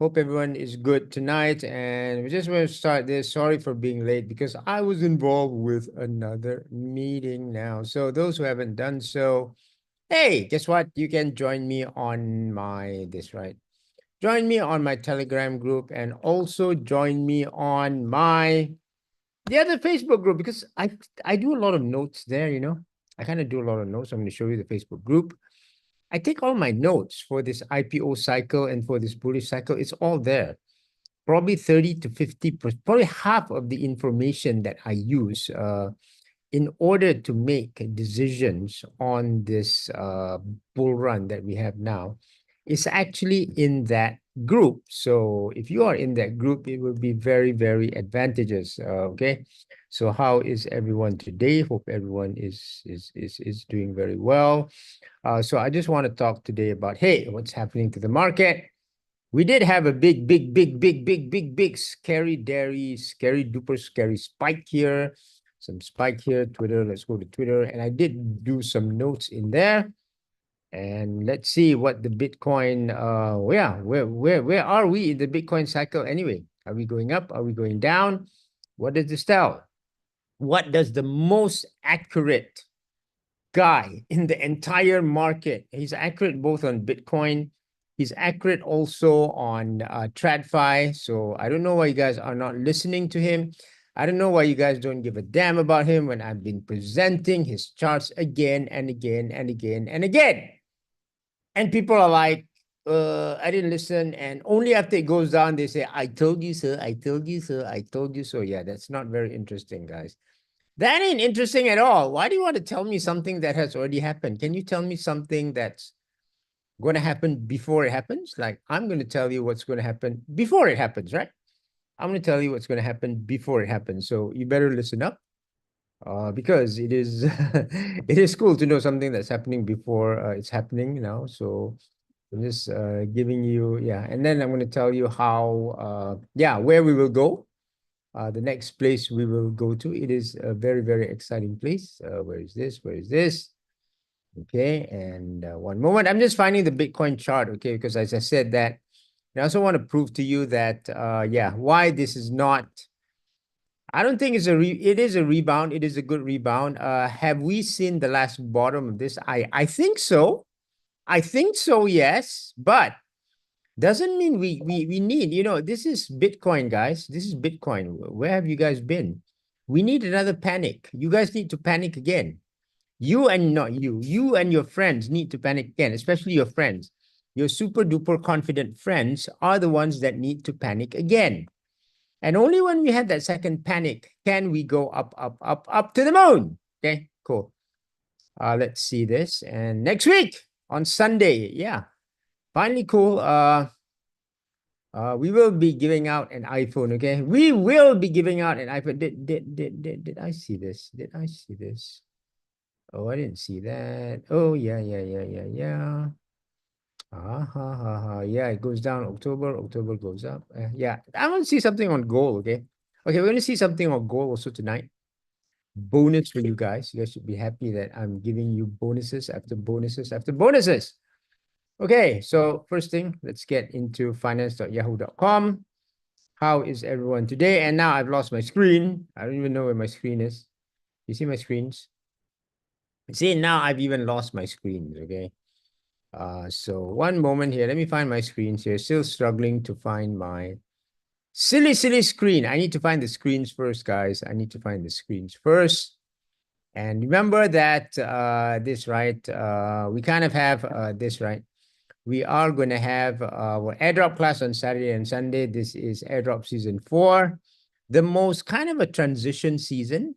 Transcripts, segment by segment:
Hope everyone is good tonight. And we just want to start this. Sorry for being late because I was involved with another meeting now. So those who haven't done so, hey, guess what? You can join me on Join me on my Telegram group and also join me on the other Facebook group because I do a lot of notes there, I kind of do a lot of notes. I'm going to show you the Facebook group. I take all my notes for this IPO cycle and for this bullish cycle. It's all there. Probably 30 to 50%, probably half of the information that I use in order to make decisions on this bull run that we have now is actually in that group. So if you are in that group, it will be very, very advantageous. Okay. So how is everyone today? Hope everyone is doing very well. So I just want to talk today about, hey, what's happening to the market? We did have a big scary duper scary spike here. Some spike here, Twitter. Let's go to Twitter. And I did do some notes in there. And let's see what the Bitcoin, where are we in the Bitcoin cycle anyway? Are we going up? Are we going down? What does this tell? What does the most accurate guy in the entire market? He's accurate both on Bitcoin. He's accurate also on TradFi. So I don't know why you guys are not listening to him. I don't know why you guys don't give a damn about him when I've been presenting his charts again and again and again and again. And people are like, I didn't listen. And only after it goes down, they say, I told you so, I told you so, I told you so. Yeah, that's not very interesting, guys. That ain't interesting at all. Why do you want to tell me something that has already happened? Can you tell me something that's going to happen before it happens? Like, I'm going to tell you what's going to happen before it happens, right? I'm going to tell you what's going to happen before it happens. So you better listen up because it is it is cool to know something that's happening before it's happening now. So I'm just giving you, and then I'm going to tell you how, where we will go. The next place we will go to, it is a very, very exciting place. Where is this? Where is this? Okay, and one moment. I'm just finding the Bitcoin chart, okay, because as I said that, I also want to prove to you that, why this is not, I don't think it is a rebound. It is a good rebound. Have we seen the last bottom of this? I think so. I think so, yes, but doesn't mean we need, this is Bitcoin, guys. This is Bitcoin. Where have you guys been? We need another panic. You guys need to panic again. You and not you. You and your friends need to panic again, especially your friends. Your super duper confident friends are the ones that need to panic again. And only when we have that second panic can we go up, up, up, up to the moon. Okay, cool. Let's see this. And next week on Sunday, finally cool. We will be giving out an iPhone, okay? We will be giving out an iPhone. Did I see this? Did I see this? Oh, I didn't see that. Oh, yeah. Yeah, it goes down October goes up. I want to see something on gold, okay? Okay, we're going to see something on gold also tonight. Bonus for you guys. You guys should be happy that I'm giving you bonuses after bonuses after bonuses. Okay, so first thing, let's get into finance.yahoo.com. How is everyone today? And now I've lost my screen. I don't even know where my screen is. You see my screens? See, now I've even lost my screens, okay? So one moment here. Let me find my screens here. Still struggling to find my silly screen. I need to find the screens first, guys. I need to find the screens first. And remember that this, right? We kind of have this, right? We are going to have our AIDROP class on Saturday and Sunday. This is AIDROP season 4, the most kind of a transition season.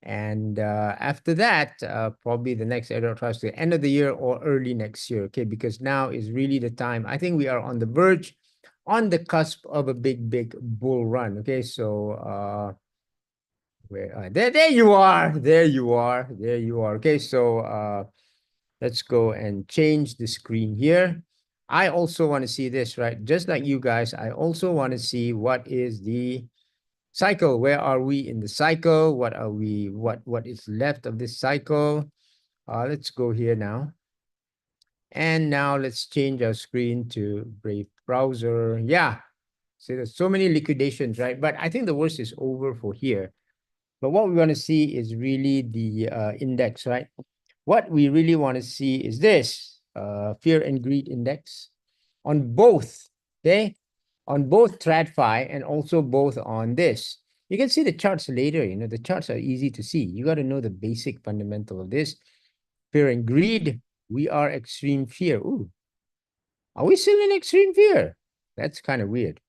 And after that, probably the next AIDROP class, the end of the year or early next year, okay? Because now is really the time. I think we are on the verge, on the cusp of a big bull run, okay? So there you are. Okay, so let's go and change the screen here. I also want to see this, right? Just like you guys, I also want to see what is the cycle. Where are we in the cycle? What are we, what is left of this cycle? Let's go here now. And now let's change our screen to Brave browser. Yeah. So there's so many liquidations, right? But I think the worst is over for here. But what we want to see is really the index, right? What we really want to see is this fear and greed index on both, okay? On both TradFi and also both on this. You can see the charts later, you know, the charts are easy to see. You got to know the basic fundamental of this. Fear and greed, we are extreme fear. Ooh, are we still in extreme fear? That's kind of weird.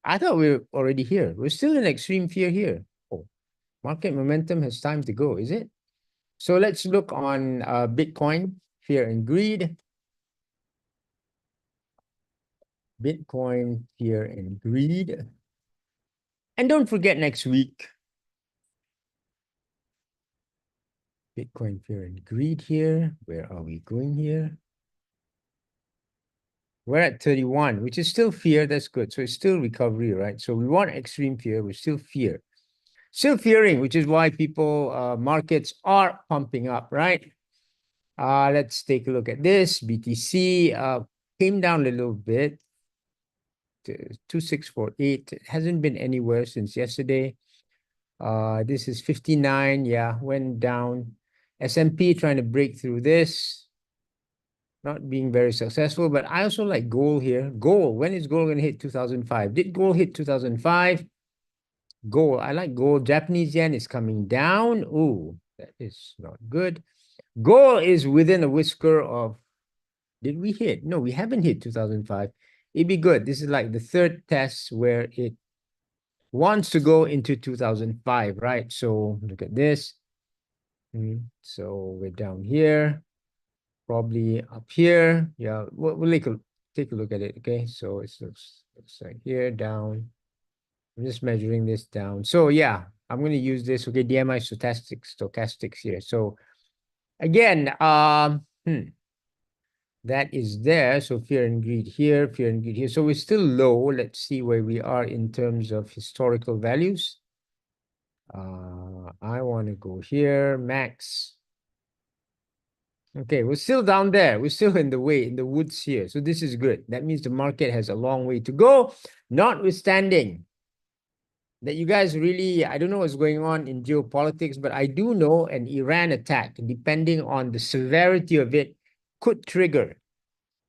I thought we were already here. We're still in extreme fear here. Oh, market momentum has time to go, is it? So let's look on Bitcoin, fear and greed. Bitcoin, fear and greed. And don't forget next week, Bitcoin, fear and greed here. Where are we going here? We're at 31, which is still fear. That's good. So it's still recovery, right? So we want extreme fear. We still fear. Still fearing, which is why people, markets are pumping up, right? Let's take a look at this. BTC came down a little bit. 2648. It hasn't been anywhere since yesterday. This is 59. Yeah, went down. S&P trying to break through this. Not being very successful, but I also like gold here. Gold, when is gold going to hit 2005? Did gold hit 2005? Gold, I like gold. Japanese yen is coming down. Ooh, that is not good. Gold is within a whisker of, did we hit? No, we haven't hit 2005. It'd be good. This is like the third test where it wants to go into 2005, right? So look at this. So we're down here, probably up here. Yeah, we'll take a look at it, okay? So it looks like here, down. I'm just measuring this down. So yeah, I'm going to use this, okay, DMI stochastics here. So again, that is there. So fear and greed here, fear and greed here. So we're still low. Let's see where we are in terms of historical values. I want to go here, max. Okay, we're still down there. We're still in the woods here. So this is good. That means the market has a long way to go, notwithstanding that you guys really, I don't know what's going on in geopolitics, but I do know an Iran attack, depending on the severity of it, could trigger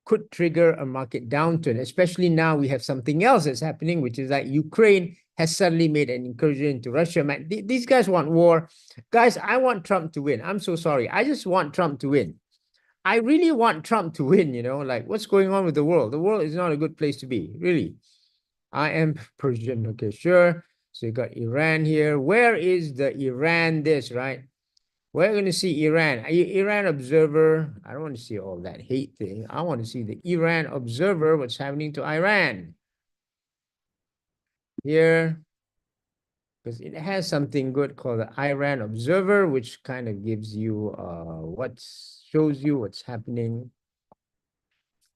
a market downturn, especially now we have something else that's happening, which is that Ukraine has suddenly made an incursion into Russia. Man, these guys want war. Guys, I want Trump to win. I'm so sorry. I just want Trump to win. I really want Trump to win, you know, like what's going on with the world? The world is not a good place to be, really. I am Persian. Okay, sure. So you got Iran here. Where is the Iran this, right? We're going to see Iran. Iran observer. I don't want to see all that hate thing. I want to see the Iran observer, what's happening to Iran. Here, because it has something good called the Iran observer, which kind of gives you shows you what's happening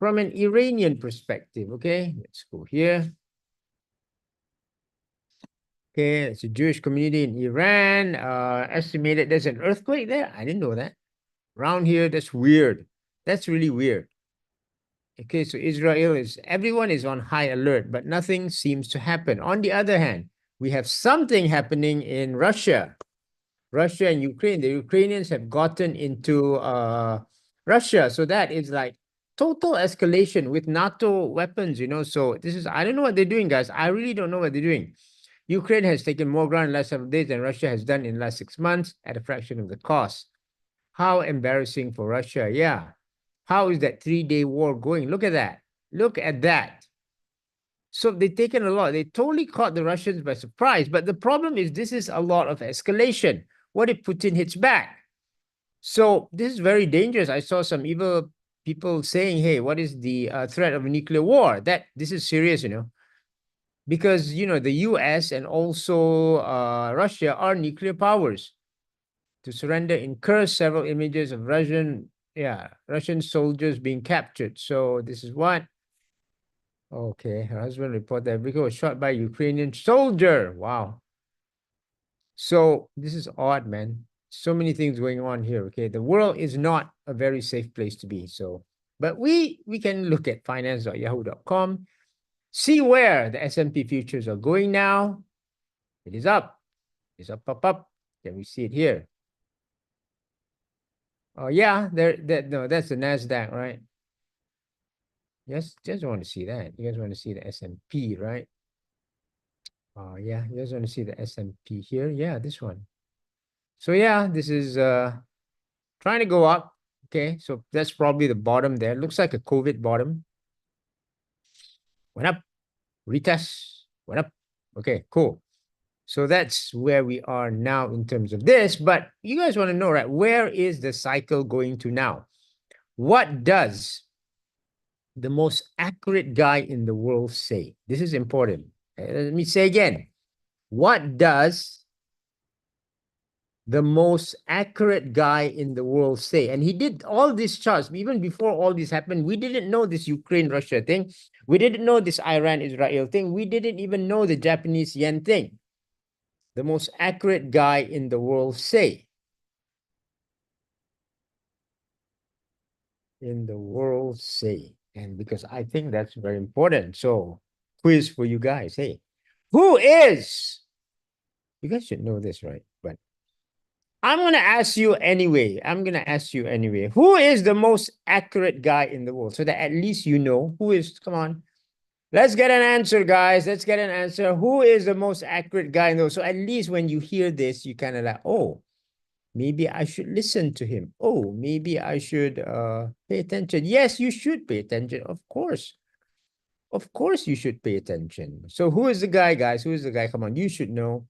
from an Iranian perspective. Okay, let's go here. Okay, it's a Jewish community in Iran. Estimated there's an earthquake there. I didn't know that. Around here, that's weird. That's really weird. Okay, so everyone is on high alert, but nothing seems to happen. On the other hand, we have something happening in Russia. Russia and Ukraine. The Ukrainians have gotten into Russia. So that is like total escalation with NATO weapons, you know. So this is, I don't know what they're doing, guys. I really don't know what they're doing. Ukraine has taken more ground in the last several days than Russia has done in the last 6 months at a fraction of the cost. How embarrassing for Russia. Yeah. How is that 3-day war going? Look at that. Look at that. So they've taken a lot. They totally caught the Russians by surprise. But the problem is this is a lot of escalation. What if Putin hits back? So this is very dangerous. I saw some evil people saying, hey, what is the threat of a nuclear war? This is serious, you know. Because, you know, the US and also Russia are nuclear powers. To surrender incurs several images of Russian soldiers being captured. So this is what? Okay, her husband reported that Vico was shot by a Ukrainian soldier. Wow. So this is odd, man. So many things going on here, okay? The world is not a very safe place to be. So But we can look at finance.yahoo.com, see where the S&P futures are going now. It is up. It's up. Can we see it here? Oh yeah, no, that's the Nasdaq, right? Yes, just want to see that. You guys want to see the S&P, right? Oh yeah, you guys want to see the S&P here? Yeah, this one. So yeah, this is trying to go up. Okay, so that's probably the bottom there. Looks like a COVID bottom. Went up, retest, went up. Okay, cool. So that's where we are now in terms of this. But you guys want to know, right? Where is the cycle going to now? What does the most accurate guy in the world say? This is important. Let me say again. What does the most accurate guy in the world say? And he did all these charts even before all this happened. We didn't know this Ukraine-Russia thing. We didn't know this Iran-Israel thing. We didn't even know the Japanese yen thing. The most accurate guy in the world say. In the world say. And because I think that's very important. So quiz for you guys. Hey, who is? You guys should know this, right? But I'm going to ask you anyway. Who is the most accurate guy in the world? So that at least you know who is. Come on. Let's get an answer, guys. Let's get an answer. Who is the most accurate guy in the world? So at least when you hear this, you kind of like, oh, maybe I should listen to him. Oh, maybe I should pay attention. Yes, you should pay attention. Of course. Of course you should pay attention. So who is the guy, guys? Who is the guy? Come on, you should know.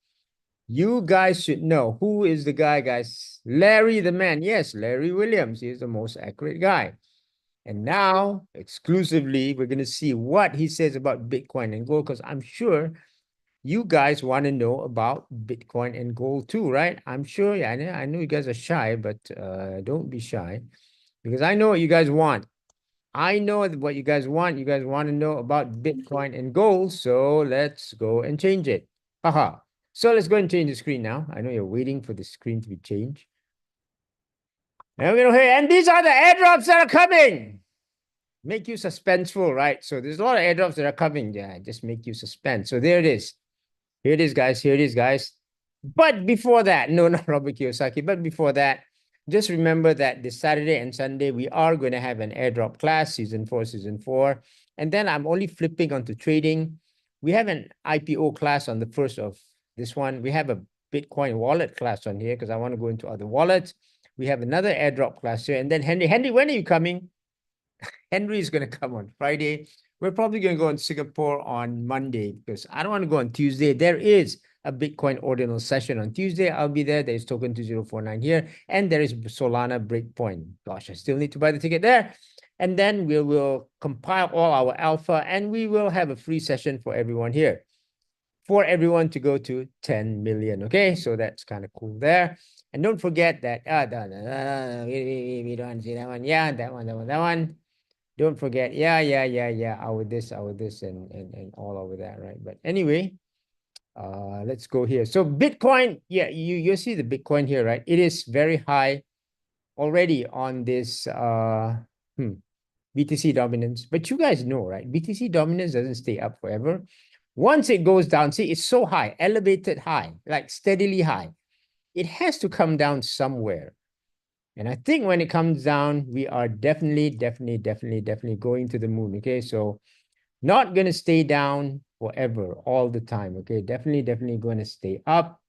You guys should know. Who is the guy, guys? Larry the man. Yes, Larry Williams. He is the most accurate guy. And now, exclusively, we're going to see what he says about Bitcoin and gold, because I'm sure you guys want to know about Bitcoin and gold too, right? I'm sure. Yeah, I know you guys are shy, but don't be shy, because I know what you guys want. I know what you guys want. You guys want to know about Bitcoin and gold. So let's go and change it. Haha. So let's go and change the screen now. I know you're waiting for the screen to be changed. And these are the airdrops that are coming. Make you suspenseful, right? So there's a lot of airdrops that are coming. Yeah, just make you suspense. So there it is. Here it is, guys. Here it is, guys. But before that, no, not Robert Kiyosaki. But before that, just remember that this Saturday and Sunday, we are going to have an airdrop class, season 4. And then I'm only flipping onto trading. We have an IPO class on the 1st of this one. We have a Bitcoin wallet class on here because I want to go into other wallets. We have another airdrop class here. And then Henry, when are you coming? Henry is going to come on Friday. We're probably going to go in Singapore on Monday because I don't want to go on Tuesday. There is a Bitcoin ordinal session on Tuesday. I'll be there. There's token 2049 here. And there is Solana Breakpoint. Gosh, I still need to buy the ticket there. And then we will compile all our alpha and we will have a free session for everyone here. For everyone to go to 10 million. Okay, so that's kind of cool there. And don't forget that, we don't see that one. Yeah, that one. Don't forget, our this, and all over that, right? But anyway, let's go here. So Bitcoin, yeah, you see the Bitcoin here, right? It is very high already on this BTC dominance. But you guys know, right? BTC dominance doesn't stay up forever. Once it goes down, see, it's so high, elevated high, like steadily high. It has to come down somewhere. And I think when it comes down, we are definitely going to the moon. Okay, so not going to stay down forever, all the time. Okay, definitely going to stay up.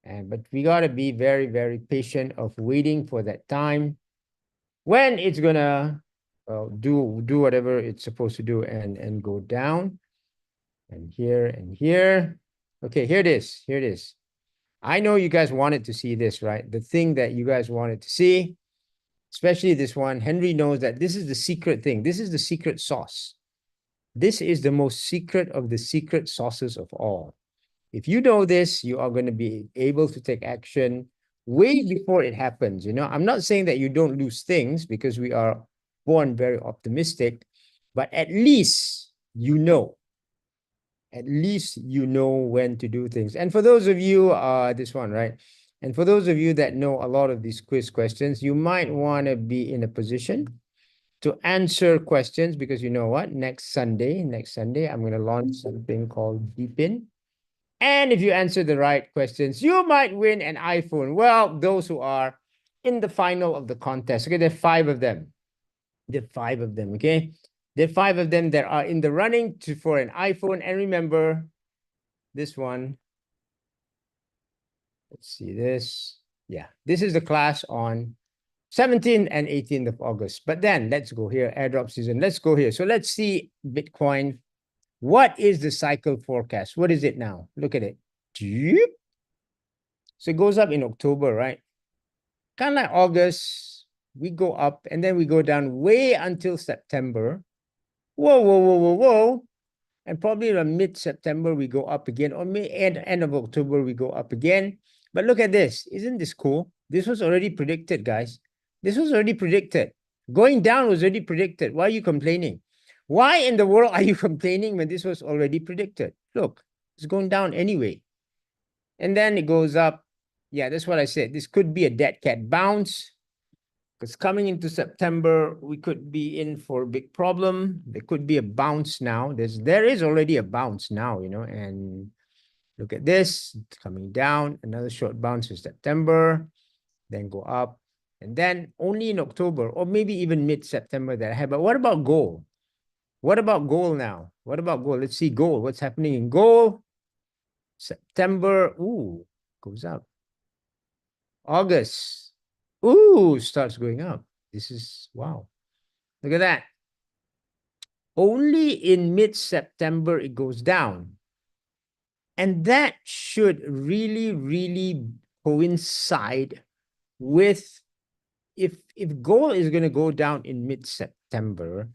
But we got to be very patient of waiting for that time when it's going to do whatever it's supposed to do and go down. And here. Okay, here it is. I know you guys wanted to see this, right? The thing that you guys wanted to see, especially this one. Henry knows that this is the secret thing. This is the secret sauce. This is the most secret of the secret sauces of all. If you know this, you are going to be able to take action way before it happens. You know, I'm not saying that you don't lose things because we are born very optimistic, but at least you know. At least you know when to do things. And for those of you, this one, right? And for those of you that know a lot of these quiz questions, you might want to be in a position to answer questions, because you know what? Next Sunday, I'm going to launch something called Deep In. And if you answer the right questions, you might win an iPhone. Well, those who are in the final of the contest, okay, there are 5 of them. There are 5 of them, okay? There are 5 of them that are in the running for an iPhone. And remember, this one, let's see this. Yeah, this is the class on 17th and 18th of August. But then let's go here, airdrop season. Let's go here. So let's see Bitcoin. What is the cycle forecast? What is it now? Look at it. So it goes up in October, right? Kind of like August, we go up and then we go down way until September. Whoa, whoa, whoa, whoa, whoa. And probably around mid-September, we go up again, or end of October, we go up again. But look at this. Isn't this cool? This was already predicted, guys. This was already predicted. Going down was already predicted. Why are you complaining? Why in the world are you complaining when this was already predicted? Look, it's going down anyway. And then it goes up. Yeah, that's what I said. This could be a dead cat bounce. Because coming into September, we could be in for a big problem. There could be a bounce now. There is already a bounce now, you know, and look at this, it's coming down, another short bounce in September, then go up, and then only in October, or maybe even mid-September that I have. But what about gold? What about gold now? What about gold? Let's see gold. What's happening in gold? September, ooh, goes up. August, ooh, starts going up. This is, wow. Look at that. Only in mid-September, it goes down. And that should really, really coincide with, if gold is going to go down in mid-September,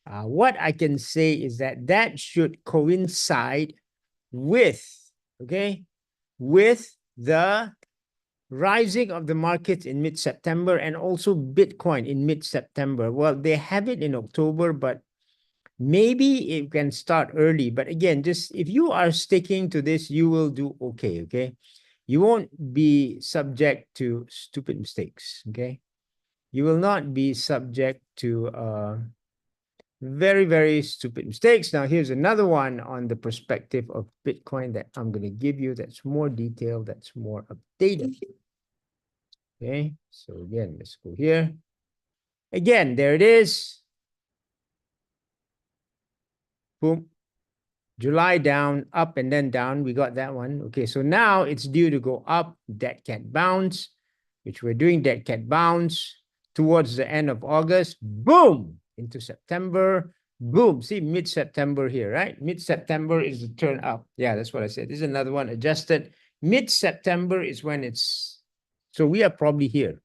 what I can say is that should coincide with, okay, with the rising of the markets in mid-September and also Bitcoin in mid-September. Well, they have it in October, but maybe it can start early. But again, just if you are sticking to this, you will do okay, okay? You won't be subject to stupid mistakes, okay? You will not be subject to very, very stupid mistakes. Now, here's another one on the perspective of Bitcoin that I'm going to give you that's more detailed, that's more updated. Okay, so again, let's go here. Again, there it is. Boom. July down, up and then down. We got that one. Okay, so now it's due to go up, dead cat bounce, which we're doing dead cat bounce towards the end of August. Boom! Into September. Boom! See, mid-September here, right? Mid-September is the turn up. Yeah, that's what I said. This is another one adjusted. Mid-September is when it's... So we are probably here.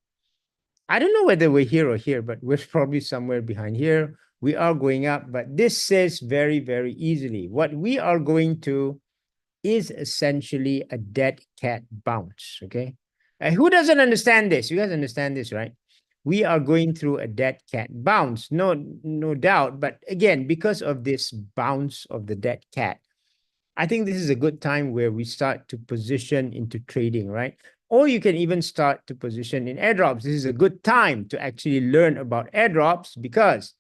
I don't know whether we're here or here, but we're probably somewhere behind here. We are going up, but this says very, very easily. What we are going to is essentially a dead cat bounce, okay? Who doesn't understand this? You guys understand this, right? We are going through a dead cat bounce, no doubt. But again, because of this bounce of the dead cat, I think this is a good time where we start to position into trading, right? Or you can even start to position in airdrops. This is a good time to actually learn about airdrops because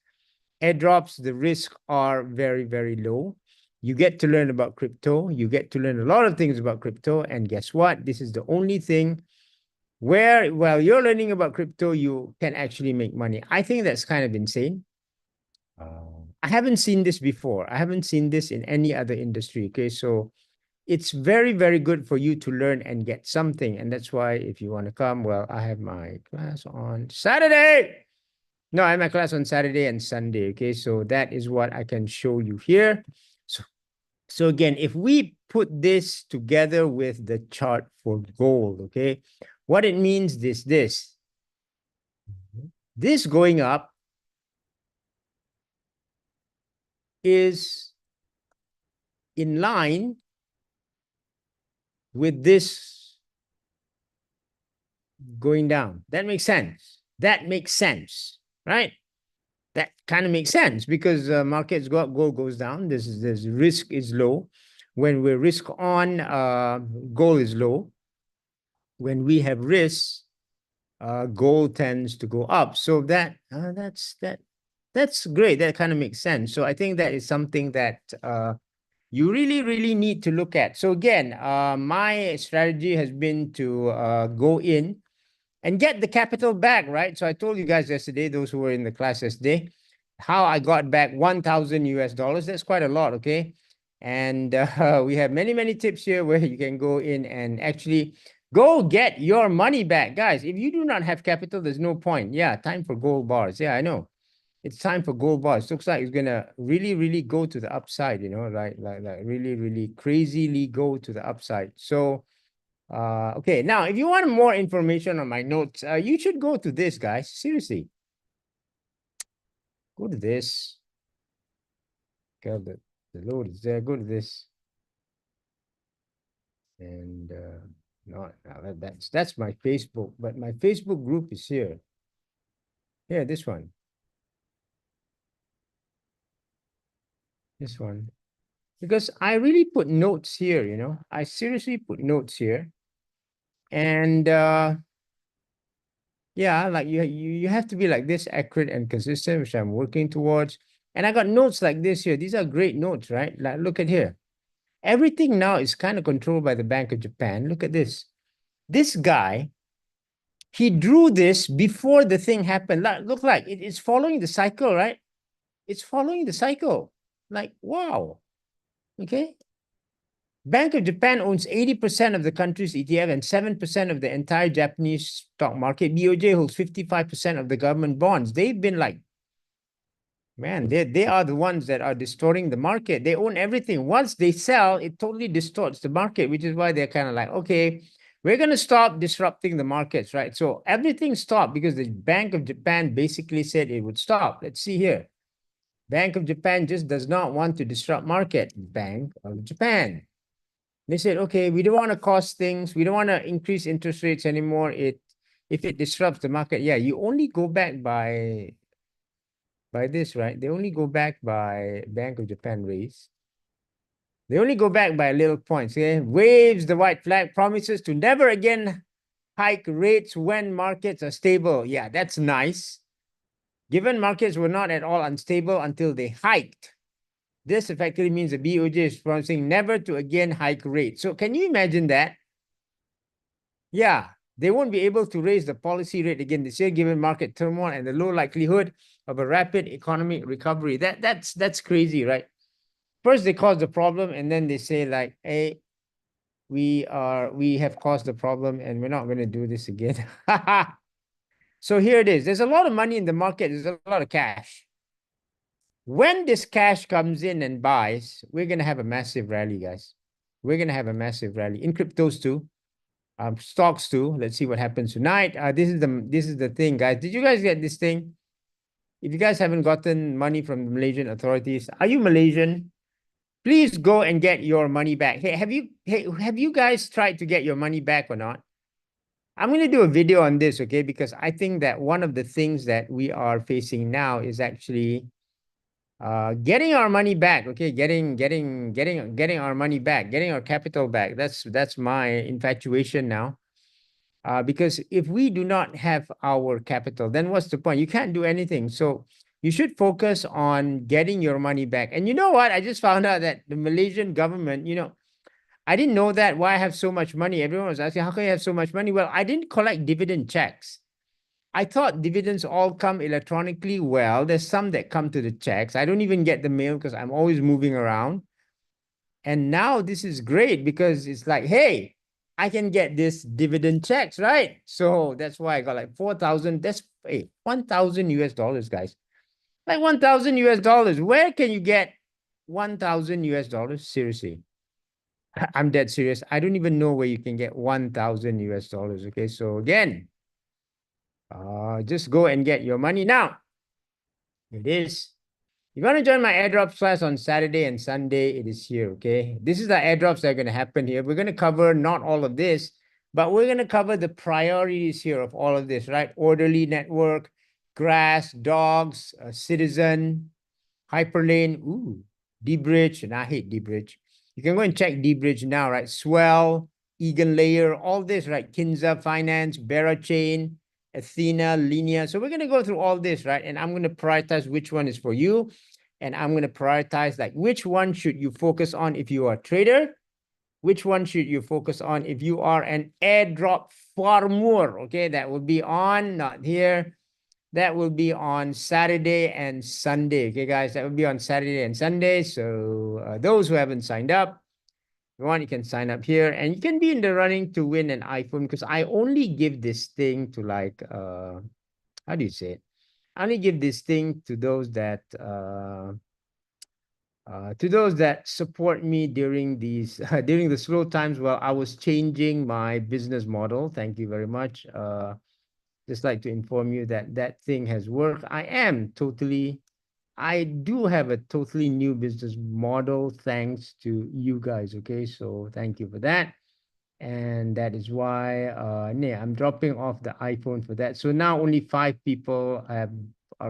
airdrops, the risks are very, very low. You get to learn about crypto. You get to learn a lot of things about crypto. And guess what? This is the only thing where, while you're learning about crypto, you can actually make money. I think that's kind of insane. I haven't seen this before. I haven't seen this in any other industry. Okay, so it's very, very good for you to learn and get something. And that's why if you want to come, well, I have my class on Saturday. No, I have my class on Saturday and Sunday. Okay, so that is what I can show you here. So again, if we put this together with the chart for gold, okay, what it means is this. This going up is in line with this going down. That makes sense. That makes sense, right? That kind of makes sense because markets go up, gold goes down. This risk is low. When we're risk on, gold is low. When we have risk, gold tends to go up. So that's that. That's great. That kind of makes sense. So I think that is something that you really, really need to look at. So again, my strategy has been to go in and get the capital back, right? So I told you guys yesterday, those who were in the class yesterday, how I got back 1,000 US dollars. That's quite a lot, okay? And we have many, many tips here where you can go in and actually go get your money back. Guys, if you do not have capital, there's no point. Yeah, time for gold bars. Yeah, I know. It's time for gold bars. Looks like it's gonna really, really go to the upside, you know, like really, really crazily go to the upside. So okay, now if you want more information on my notes, you should go to this, guys. Seriously, go to this. Okay, the load is there. Go to this, and no, that's my Facebook, but my Facebook group is here. Yeah, this one. This one. Because I really put notes here, you know. I seriously put notes here. And yeah, like you have to be like this accurate and consistent, which I'm working towards. And I got notes like this here. These are great notes, right? Like look at here. Everything now is kind of controlled by the Bank of Japan. Look at this. This guy, he drew this before the thing happened. Look like it's following the cycle, right? It's following the cycle. Like, wow. Okay. Bank of Japan owns 80% of the country's ETF and 7% of the entire Japanese stock market. BOJ holds 55% of the government bonds. They've been like, man, they are the ones that are distorting the market. They own everything. Once they sell, it totally distorts the market, which is why they're kind of like, okay, we're going to stop disrupting the markets, right? So everything stopped because the Bank of Japan basically said it would stop. Let's see here. Bank of Japan just does not want to disrupt market. Bank of Japan. They said, okay, we don't want to cost things. We don't want to increase interest rates anymore. If it disrupts the market, yeah, you only go back by this, right? They only go back by Bank of Japan raise. They only go back by little points. Okay, waves the white flag, promises to never again hike rates when markets are stable. Yeah, that's nice. Given markets were not at all unstable until they hiked. This effectively means the BOJ is promising never to again hike rates. So can you imagine that? Yeah, they won't be able to raise the policy rate again this year, given market turmoil and the low likelihood of a rapid economic recovery. That's crazy, right? First, they cause the problem, and then they say like, "Hey, we have caused the problem, and we're not going to do this again." So here it is. There's a lot of money in the market. There's a lot of cash. When this cash comes in and buys, we're going to have a massive rally, guys. We're going to have a massive rally in cryptos too. Stocks too. Let's see what happens tonight. This is the thing, guys. Did you guys get this thing? If you guys haven't gotten money from the Malaysian authorities, are you Malaysian? Please go and get your money back. Hey, have you guys tried to get your money back or not? I'm going to do a video on this, okay? Because I think that one of the things that we are facing now is actually getting our money back, okay? Getting our money back, getting our capital back. That's my infatuation now. Because if we do not have our capital, then what's the point? You can't do anything. So you should focus on getting your money back. And you know what? I just found out that the Malaysian government, you know, I didn't know that why I have so much money. Everyone was asking, how can you have so much money? Well, I didn't collect dividend checks. I thought dividends all come electronically. Well, there's some that come to the checks. I don't even get the mail because I'm always moving around. And now this is great because it's like, hey, I can get this dividend checks, right? So that's why I got like 4,000. That's 1,000 US dollars, guys. Like 1,000 US dollars. Where can you get 1,000 US dollars? Seriously. I'm dead serious. I don't even know where you can get 1,000 US dollars. Okay. So again, just go and get your money now. It is. If you want to join my airdrop class on Saturday and Sunday, it is here, okay? This is the airdrops that are going to happen here. We're going to cover not all of this, but we're going to cover the priorities here of all of this, right? Orderly network, grass, dogs, citizen, hyperlane, ooh, D-bridge, and I hate D-bridge. You can go and check D-bridge now, right? Swell, Egan layer, all this, right? Kinza finance, Bera chain, Athena, Linear. So we're going to go through all this, right? And I'm going to prioritize which one is for you. And I'm going to prioritize like which one should you focus on if you are a trader? Which one should you focus on if you are an airdrop farmer? Okay, that will be on, not here. That will be on Saturday and Sunday. Okay, guys, that will be on Saturday and Sunday. So those who haven't signed up, if you want, you can sign up here and you can be in the running to win an iPhone because I only give this thing to like, how do you say it? I only give this thing to those that support me during these during the slow times while I was changing my business model. Thank you very much. Just like to inform you that that thing has worked. I do have a totally new business model thanks to you guys. Okay, so thank you for that. And that is why I'm dropping off the iPhone for that. So now only 5 people are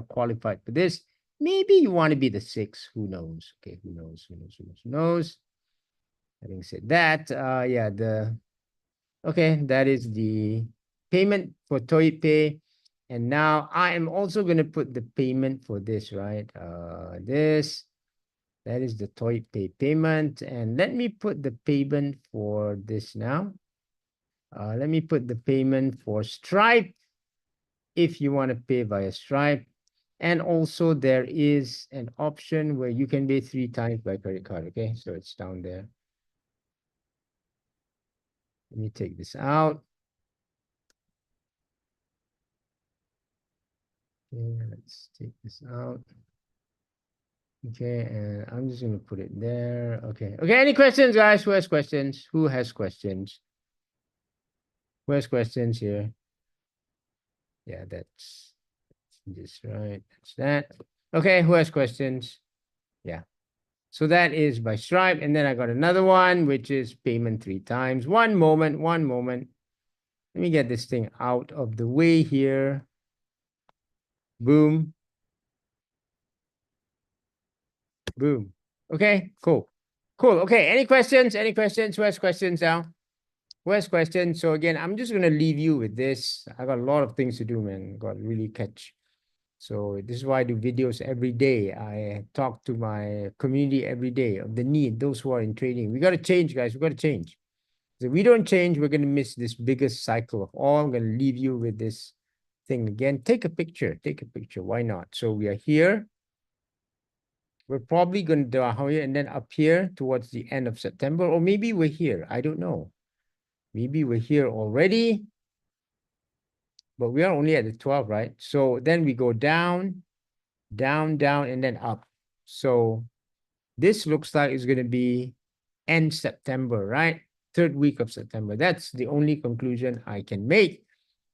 qualified for this. Maybe you want to be the 6th. Who knows? Okay, who knows? Who knows? Who knows? Who knows? Having said that, that is the payment for ToyPay. And now I am also going to put the payment for this, right? That is the ToyPay payment. And let me put the payment for this now. Let me put the payment for Stripe if you want to pay via Stripe. And also there is an option where you can pay 3 times by credit card. Okay, so it's down there. Let me take this out. Okay, let's take this out. Okay, and I'm just going to put it there. Okay. Okay, any questions, guys? Who has questions? Who has questions? Who has questions here? Yeah, that's this, right? That's that. Okay, who has questions? Yeah. So that is by Stripe. And then I got another one, which is payment 3 times. One moment. Let me get this thing out of the way here. Boom. Boom. Okay, cool. Cool. Okay, any questions? Any questions? Who has questions now? Who has questions? So again, I'm just going to leave you with this. I got a lot of things to do, man. Got to really catch. So this is why I do videos every day. I talk to my community every day of the need, those who are in trading. We got to change, guys. We got to change. If we don't change, we're going to miss this biggest cycle of all. I'm going to leave you with this thing again. Take a picture. Take a picture. Why not? So we are here. We're probably going to do our here and then up here towards the end of September. Or maybe we're here. I don't know. Maybe we're here already. But we are only at the 12, right? So then we go down, down, down, and then up. So this looks like it's going to be end September, right? 3rd week of September. That's the only conclusion I can make.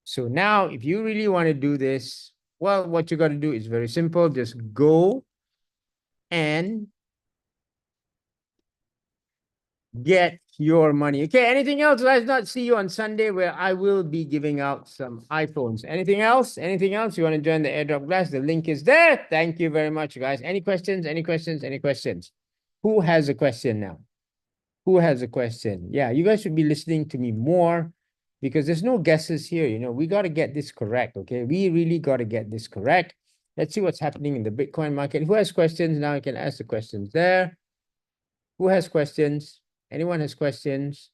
So now, if you really want to do this, well, what you got to do is very simple. Just go and get your money. Okay, anything else? Let's not see you on Sunday where I will be giving out some iPhones. Anything else? Anything else? You want to join the airdrop class? The link is there. Thank you very much, guys. Any questions? Any questions? Any questions? Who has a question now? Who has a question? Yeah, you guys should be listening to me more because there's no guesses here. You know, we got to get this correct. Okay, we really got to get this correct. Let's see what's happening in the Bitcoin market. Who has questions now? You can ask the questions there. Who has questions? Anyone has questions?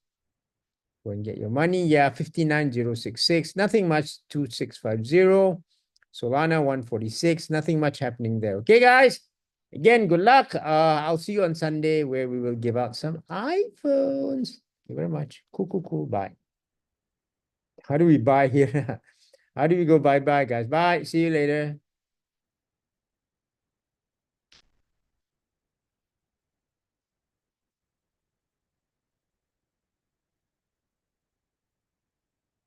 Go and get your money. Yeah, 59,066. Nothing much. 2650. Solana 146. Nothing much happening there. Okay, guys. Again, good luck. I'll see you on Sunday where we will give out some iPhones. Thank you very much. Cool, cool, cool. Bye. How do we buy here? How do we go bye-bye, guys? Bye. See you later.